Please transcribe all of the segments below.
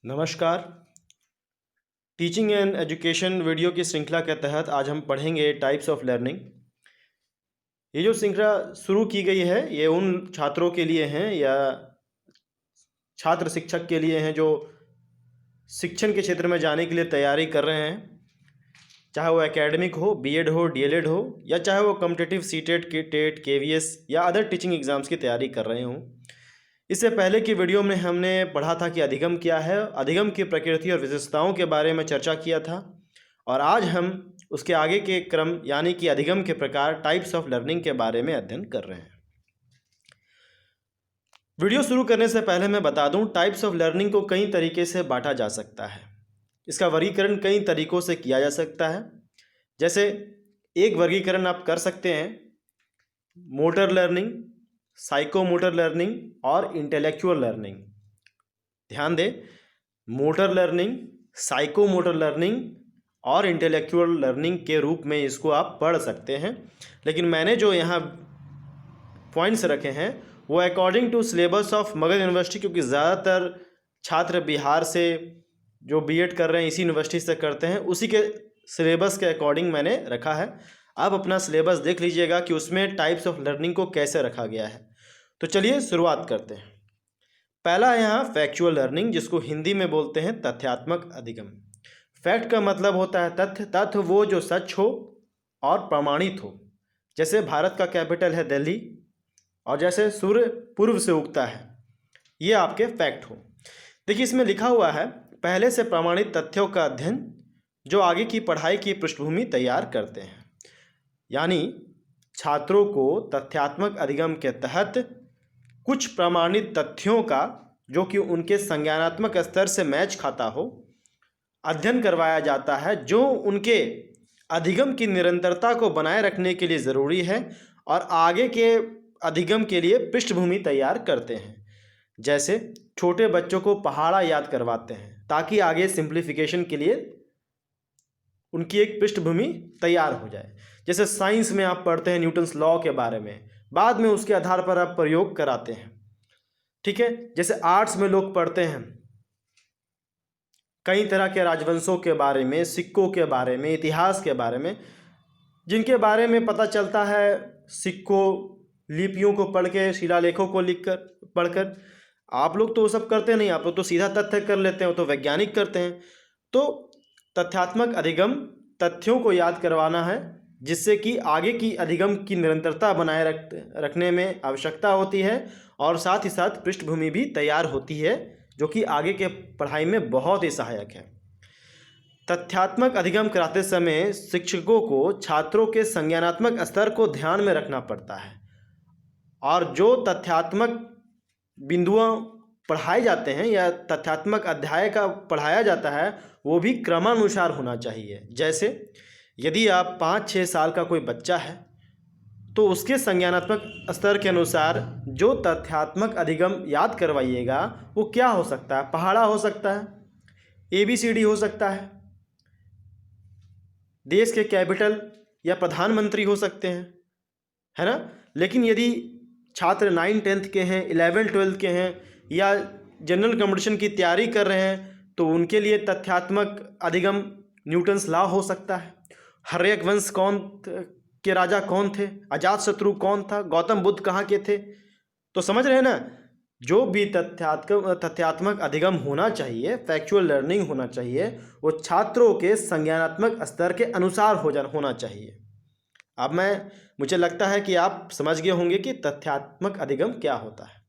नमस्कार। Teaching and education video की श्रृंखला के तहत आज हम पढ़ेंगे टाइप्स ऑफ लर्निंग। ये जो श्रृंखला शुरू की गई है ये उन छात्रों के लिए हैं या छात्र शिक्षक के लिए हैं जो शिक्षण के क्षेत्र में जाने के लिए तैयारी कर रहे हैं, चाहे वो एकेडमिक हो, बीएड हो, डीएलएड हो, या चाहे वो कॉम्पिटिटिव सीटेट, टेट, केवीएस या अदर टीचिंग एग्जाम्स की तैयारी कर रहे हों। इससे पहले की वीडियो में हमने पढ़ा था कि अधिगम क्या है, अधिगम की प्रकृति और विशेषताओं के बारे में चर्चा किया था, और आज हम उसके आगे के क्रम यानी कि अधिगम के प्रकार, टाइप्स ऑफ लर्निंग के बारे में अध्ययन कर रहे हैं। वीडियो शुरू करने से पहले मैं बता दूं, टाइप्स ऑफ लर्निंग को कई तरीके से बांटा जा सकता है। इसका वर्गीकरण कई तरीकों से किया जा सकता है। जैसे एक वर्गीकरण आप कर सकते हैं मोटर लर्निंग, साइकोमोटर लर्निंग और इंटेलेक्चुअल लर्निंग। ध्यान दें, मोटर लर्निंग, साइकोमोटर लर्निंग और इंटेलेक्चुअल लर्निंग के रूप में इसको आप पढ़ सकते हैं। लेकिन मैंने जो यहाँ पॉइंट्स रखे हैं वो according to syllabus of Magadh university, क्योंकि ज़्यादातर छात्र बिहार से जो बीएड कर रहे हैं इसी यूनिवर्सिटी से करते हैं, उसी के सिलेबस के अकॉर्डिंग मैंने रखा है। आप अपना सिलेबस देख लीजिएगा कि उसमें टाइप्स ऑफ लर्निंग को कैसे रखा गया है। तो चलिए शुरुआत करते हैं। पहला है यहाँ फैक्चुअल लर्निंग, जिसको हिंदी में बोलते हैं तथ्यात्मक अधिगम। फैक्ट का मतलब होता है तथ्य, तथ्य वो जो सच हो और प्रमाणित हो। जैसे भारत का कैपिटल है दिल्ली और जैसे सूर्य पूर्व से उगता है, ये आपके फैक्ट हो। देखिए इसमें लिखा हुआ है पहले से प्रमाणित तथ्यों का अध्ययन जो आगे की पढ़ाई की पृष्ठभूमि तैयार करते हैं। यानी छात्रों को तथ्यात्मक अधिगम के तहत कुछ प्रमाणित तथ्यों का, जो कि उनके संज्ञानात्मक स्तर से मैच खाता हो, अध्ययन करवाया जाता है, जो उनके अधिगम की निरंतरता को बनाए रखने के लिए ज़रूरी है और आगे के अधिगम के लिए पृष्ठभूमि तैयार करते हैं। जैसे छोटे बच्चों को पहाड़ा याद करवाते हैं ताकि आगे सिंप्लीफिकेशन के लिए उनकी एक पृष्ठभूमि तैयार हो जाए। जैसे साइंस में आप पढ़ते हैं न्यूटन्स लॉ के बारे में, बाद में उसके आधार पर आप प्रयोग कराते हैं। ठीक है, जैसे आर्ट्स में लोग पढ़ते हैं कई तरह के राजवंशों के बारे में, सिक्कों के बारे में, इतिहास के बारे में, जिनके बारे में पता चलता है सिक्कों, लिपियों को पढ़ के, शिलालेखों को लिख कर पढ़कर। आप लोग तो वो सब करते नहीं, आप लोग तो सीधा तथ्य कर लेते हैं, तो वैज्ञानिक करते हैं। तो तथ्यात्मक अधिगम तथ्यों को याद करवाना है, जिससे कि आगे की अधिगम की निरंतरता बनाए रखने में आवश्यकता होती है और साथ ही साथ पृष्ठभूमि भी तैयार होती है, जो कि आगे के पढ़ाई में बहुत ही सहायक है। तथ्यात्मक अधिगम कराते समय शिक्षकों को छात्रों के संज्ञानात्मक स्तर को ध्यान में रखना पड़ता है और जो तथ्यात्मक बिंदुओं पढ़ाए जाते हैं या तथ्यात्मक अध्याय का पढ़ाया जाता है वो भी क्रमानुसार होना चाहिए। जैसे यदि आप 5-6 साल का कोई बच्चा है तो उसके संज्ञानात्मक स्तर के अनुसार जो तथ्यात्मक अधिगम याद करवाइएगा वो क्या हो सकता है, पहाड़ा हो सकता है, ABCD हो सकता है, देश के कैपिटल या प्रधानमंत्री हो सकते हैं, है ना। लेकिन यदि छात्र 9-10 के हैं, 11-12 के हैं या जनरल कंपटीशन की तैयारी कर रहे हैं तो उनके लिए तथ्यात्मक अधिगम न्यूटन्स लॉ हो सकता है। हर्यक वंश के राजा कौन थे, अजातशत्रु कौन था, गौतम बुद्ध कहाँ के थे। तो समझ रहे हैं ना, जो भी तथ्यात्मक अधिगम होना चाहिए, फैक्चुअल लर्निंग होना चाहिए, वो छात्रों के संज्ञानात्मक स्तर के अनुसार होना चाहिए। अब मुझे लगता है कि आप समझ गए होंगे कि तथ्यात्मक अधिगम क्या होता है।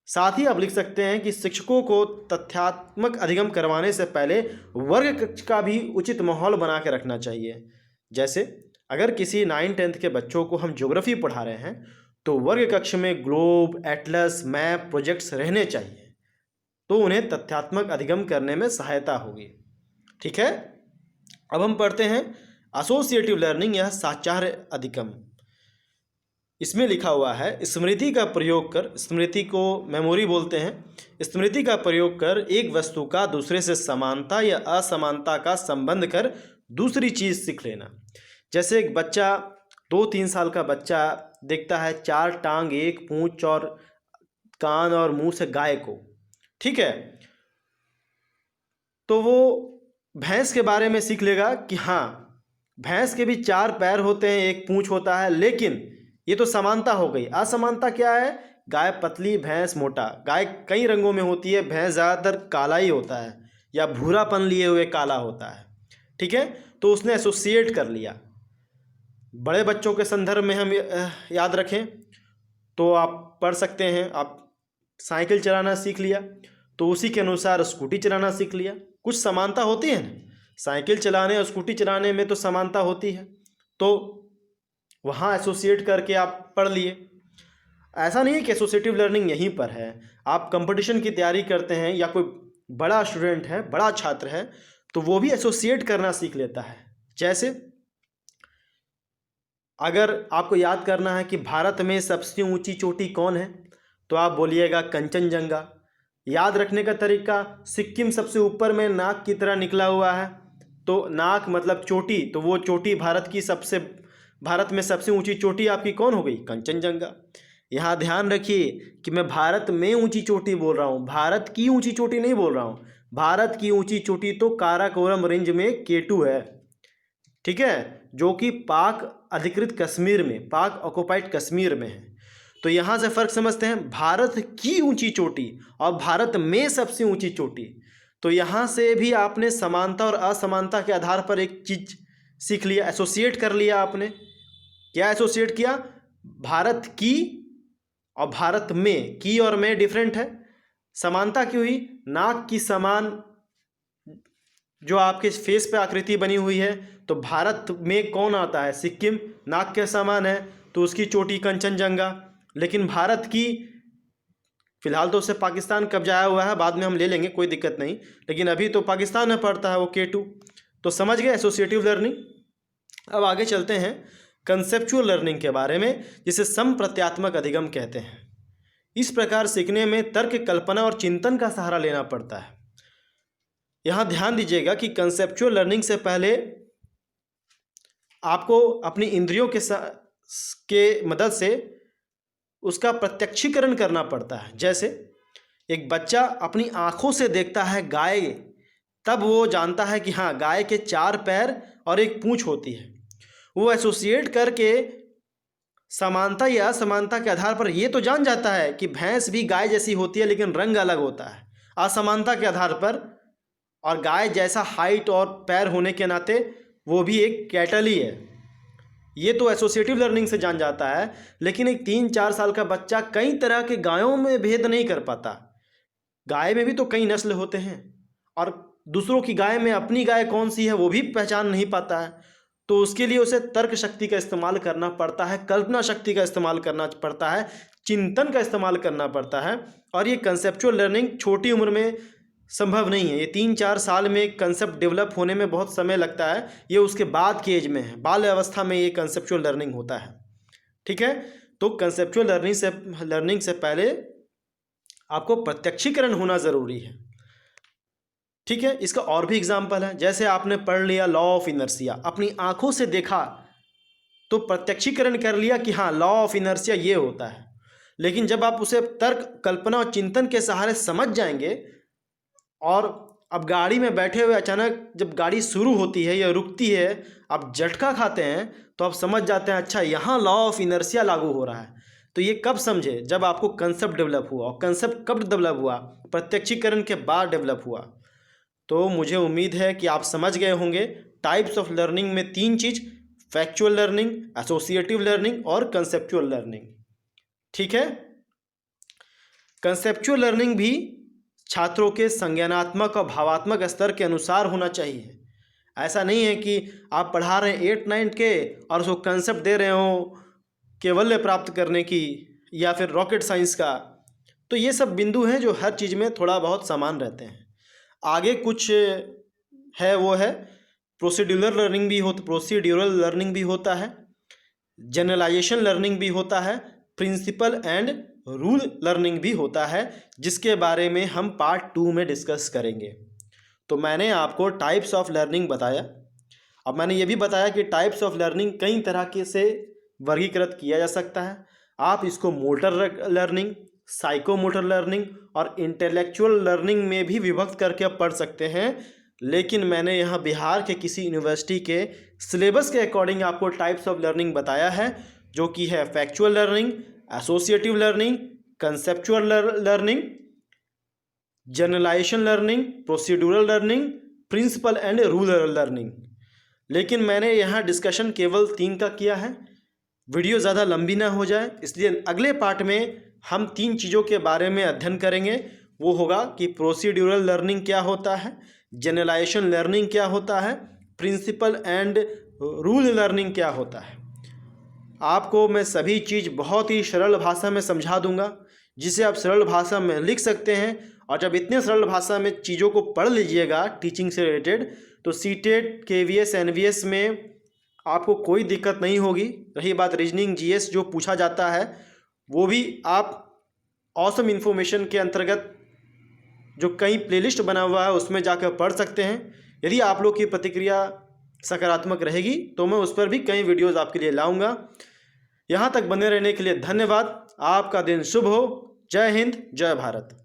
साथ ही आप लिख सकते हैं कि शिक्षकों को तथ्यात्मक अधिगम करवाने से पहले वर्ग कक्ष का भी उचित माहौल बना के रखना चाहिए। जैसे अगर किसी 9-10 के बच्चों को हम ज्योग्राफी पढ़ा रहे हैं तो वर्ग कक्ष में ग्लोब, एटलस, मैप, प्रोजेक्ट्स रहने चाहिए, तो उन्हें तथ्यात्मक अधिगम करने में सहायता होगी। ठीक है, अब हम पढ़ते हैं एसोसिएटिव लर्निंग या साचार्य अधिगम। इसमें लिखा हुआ है स्मृति का प्रयोग कर, स्मृति को मेमोरी बोलते हैं, स्मृति का प्रयोग कर एक वस्तु का दूसरे से समानता या असमानता का संबंध कर दूसरी चीज़ सीख लेना। जैसे एक बच्चा, 2-3 साल का बच्चा देखता है 4 टांग, 1 पूंछ और कान और मुंह से गाय को, ठीक है, तो वो भैंस के बारे में सीख लेगा कि हाँ, भैंस के भी 4 पैर होते हैं, एक पूंछ होता है। लेकिन ये तो समानता हो गई। असमानता क्या है? गाय पतली, भैंस मोटा। गाय कई रंगों में होती है, भैंस ज़्यादातर काला ही होता है या भूरापन लिए हुए काला होता है। ठीक है, तो उसने एसोसिएट कर लिया। बड़े बच्चों के संदर्भ में हम याद रखें तो आप पढ़ सकते हैं, आप साइकिल चलाना सीख लिया तो उसी के अनुसार स्कूटी चलाना सीख लिया। कुछ समानता होती है ना, साइकिल चलाने और स्कूटी चलाने में तो समानता होती है, तो वहाँ एसोसिएट करके आप पढ़ लिए। ऐसा नहीं है कि एसोसिएटिव लर्निंग यहीं पर है। आप कंपटीशन की तैयारी करते हैं या कोई बड़ा स्टूडेंट है, बड़ा छात्र है, तो वो भी एसोसिएट करना सीख लेता है। जैसे अगर आपको याद करना है कि भारत में सबसे ऊंची चोटी कौन है, तो आप बोलिएगा कंचनजंगा। याद रखने का तरीका, सिक्किम सबसे ऊपर में नाक की तरह निकला हुआ है, तो नाक मतलब चोटी, तो वो चोटी भारत में सबसे ऊंची चोटी आपकी कौन हो गई? कंचनजंगा। यहाँ ध्यान रखिए कि मैं भारत में ऊंची चोटी बोल रहा हूँ, भारत की ऊंची चोटी नहीं बोल रहा हूँ। भारत की ऊंची चोटी तो काराकोरम रेंज में K2 है, ठीक है, जो कि पाक अधिकृत कश्मीर में, पाक ऑक्युपाइड कश्मीर में है। तो यहाँ से फ़र्क समझते हैं, भारत की ऊंची चोटी और भारत में सबसे ऊंची चोटी। तो यहाँ से भी आपने समानता और असमानता के आधार पर एक चीज़ सीख लिया, एसोसिएट कर लिया आपने। क्या एसोसिएट किया? भारत की और भारत में, की और में डिफरेंट है। समानता क्यों हुई? नाक की समान जो आपके फेस पे आकृति बनी हुई है, तो भारत में कौन आता है? सिक्किम नाक के समान है, तो उसकी चोटी कंचनजंगा। लेकिन भारत की, फिलहाल तो उससे पाकिस्तान कब्जाया हुआ है, बाद में हम ले लेंगे, कोई दिक्कत नहीं, लेकिन अभी तो पाकिस्तान में पड़ता है वो K2। तो समझ गए एसोसिएटिव लर्निंग। अब आगे चलते हैं कंसेप्चुअल लर्निंग के बारे में, जिसे संप्रत्यात्मक अधिगम कहते हैं। इस प्रकार सीखने में तर्क, कल्पना और चिंतन का सहारा लेना पड़ता है। यहाँ ध्यान दीजिएगा कि कंसेप्चुअल लर्निंग से पहले आपको अपनी इंद्रियों के मदद से उसका प्रत्यक्षीकरण करना पड़ता है। जैसे एक बच्चा अपनी आँखों से देखता है गाय, तब वो जानता है कि हाँ, गाय के 4 पैर और एक पूँछ होती है। वो एसोसिएट करके समानता या असमानता के आधार पर ये तो जान जाता है कि भैंस भी गाय जैसी होती है लेकिन रंग अलग होता है, असमानता के आधार पर। और गाय जैसा हाइट और पैर होने के नाते वो भी एक कैटल ही है, ये तो एसोसिएटिव लर्निंग से जान जाता है। लेकिन एक 3-4 साल का बच्चा कई तरह के गायों में भेद नहीं कर पाता। गाय में भी तो कई नस्ल होते हैं और दूसरों की गाय में अपनी गाय कौन सी है वो भी पहचान नहीं पाता है। तो उसके लिए उसे तर्क शक्ति का इस्तेमाल करना पड़ता है, कल्पना शक्ति का इस्तेमाल करना पड़ता है, चिंतन का इस्तेमाल करना पड़ता है। और ये कंसेप्चुअल लर्निंग छोटी उम्र में संभव नहीं है। ये 3-4 साल में कंसेप्ट डेवलप होने में बहुत समय लगता है, ये उसके बाद की एज में है, बाल्य अवस्था में ये कंसेप्चुअल लर्निंग होता है। ठीक है, तो कंसेप्चुअल लर्निंग से पहले आपको प्रत्यक्षीकरण होना ज़रूरी है। ठीक है, इसका और भी एग्जाम्पल है। जैसे आपने पढ़ लिया लॉ ऑफ इनर्शिया, अपनी आंखों से देखा तो प्रत्यक्षीकरण कर लिया कि हाँ, लॉ ऑफ इनर्शिया ये होता है। लेकिन जब आप उसे तर्क, कल्पना और चिंतन के सहारे समझ जाएंगे और अब गाड़ी में बैठे हुए अचानक जब गाड़ी शुरू होती है या रुकती है, आप झटका खाते हैं, तो आप समझ जाते हैं अच्छा यहाँ लॉ ऑफ इनर्शिया लागू हो रहा है। तो ये कब समझे? जब आपको कंसेप्ट डेवलप हुआ। और कंसेप्ट कब डेवलप हुआ? प्रत्यक्षीकरण के बाद डेवलप हुआ। तो मुझे उम्मीद है कि आप समझ गए होंगे टाइप्स ऑफ लर्निंग में 3 चीज़, फैक्चुअल लर्निंग, एसोसिएटिव लर्निंग और कंसेप्चुअल लर्निंग। ठीक है, कंसेप्चुअल लर्निंग भी छात्रों के संज्ञानात्मक और भावात्मक स्तर के अनुसार होना चाहिए। ऐसा नहीं है कि आप पढ़ा रहे हैं 8-9 के और उसको कंसेप्ट दे रहे हो कैवल्य प्राप्त करने की या फिर रॉकेट साइंस का। तो ये सब बिंदु हैं जो हर चीज़ में थोड़ा बहुत समान रहते हैं। आगे कुछ है वो है प्रोसीड्यूरल लर्निंग भी होता है, जनरलाइजेशन लर्निंग भी होता है, प्रिंसिपल एंड रूल लर्निंग भी होता है, जिसके बारे में हम पार्ट 2 में डिस्कस करेंगे। तो मैंने आपको टाइप्स ऑफ लर्निंग बताया। अब मैंने ये भी बताया कि टाइप्स ऑफ लर्निंग कई तरह के से वर्गीकृत किया जा सकता है। आप इसको मोटर लर्निंग, साइकोमोटर लर्निंग और इंटेलेक्चुअल लर्निंग में भी विभक्त करके आप पढ़ सकते हैं। लेकिन मैंने यहाँ बिहार के किसी यूनिवर्सिटी के सिलेबस के अकॉर्डिंग आपको टाइप्स ऑफ लर्निंग बताया है, जो कि है factual learning, associative learning, conceptual learning, generalisation learning, procedural learning, principle and rule learning. लेकिन मैंने यहाँ डिस्कशन केवल 3 का किया है। वीडियो ज़्यादा लंबी ना हो जाए, इसलिए अगले पार्ट में हम 3 चीज़ों के बारे में अध्ययन करेंगे। वो होगा कि प्रोसीड्यूरल लर्निंग क्या होता है, जनरलाइजेशन लर्निंग क्या होता है, प्रिंसिपल एंड रूल लर्निंग क्या होता है। आपको मैं सभी चीज़ बहुत ही सरल भाषा में समझा दूंगा, जिसे आप सरल भाषा में लिख सकते हैं। और जब इतने सरल भाषा में चीज़ों को पढ़ लीजिएगा टीचिंग से रिलेटेड, तो सीटेट, केवीएस, एनवीएस में आपको कोई दिक्कत नहीं होगी। रही बात रीजनिंग, जीएस जो पूछा जाता है, वो भी आप ऑसम इन्फॉर्मेशन के अंतर्गत जो कई प्लेलिस्ट बना हुआ है उसमें जाकर पढ़ सकते हैं। यदि आप लोग की प्रतिक्रिया सकारात्मक रहेगी तो मैं उस पर भी कई वीडियोस आपके लिए लाऊंगा। यहाँ तक बने रहने के लिए धन्यवाद। आपका दिन शुभ हो। जय हिंद, जय भारत।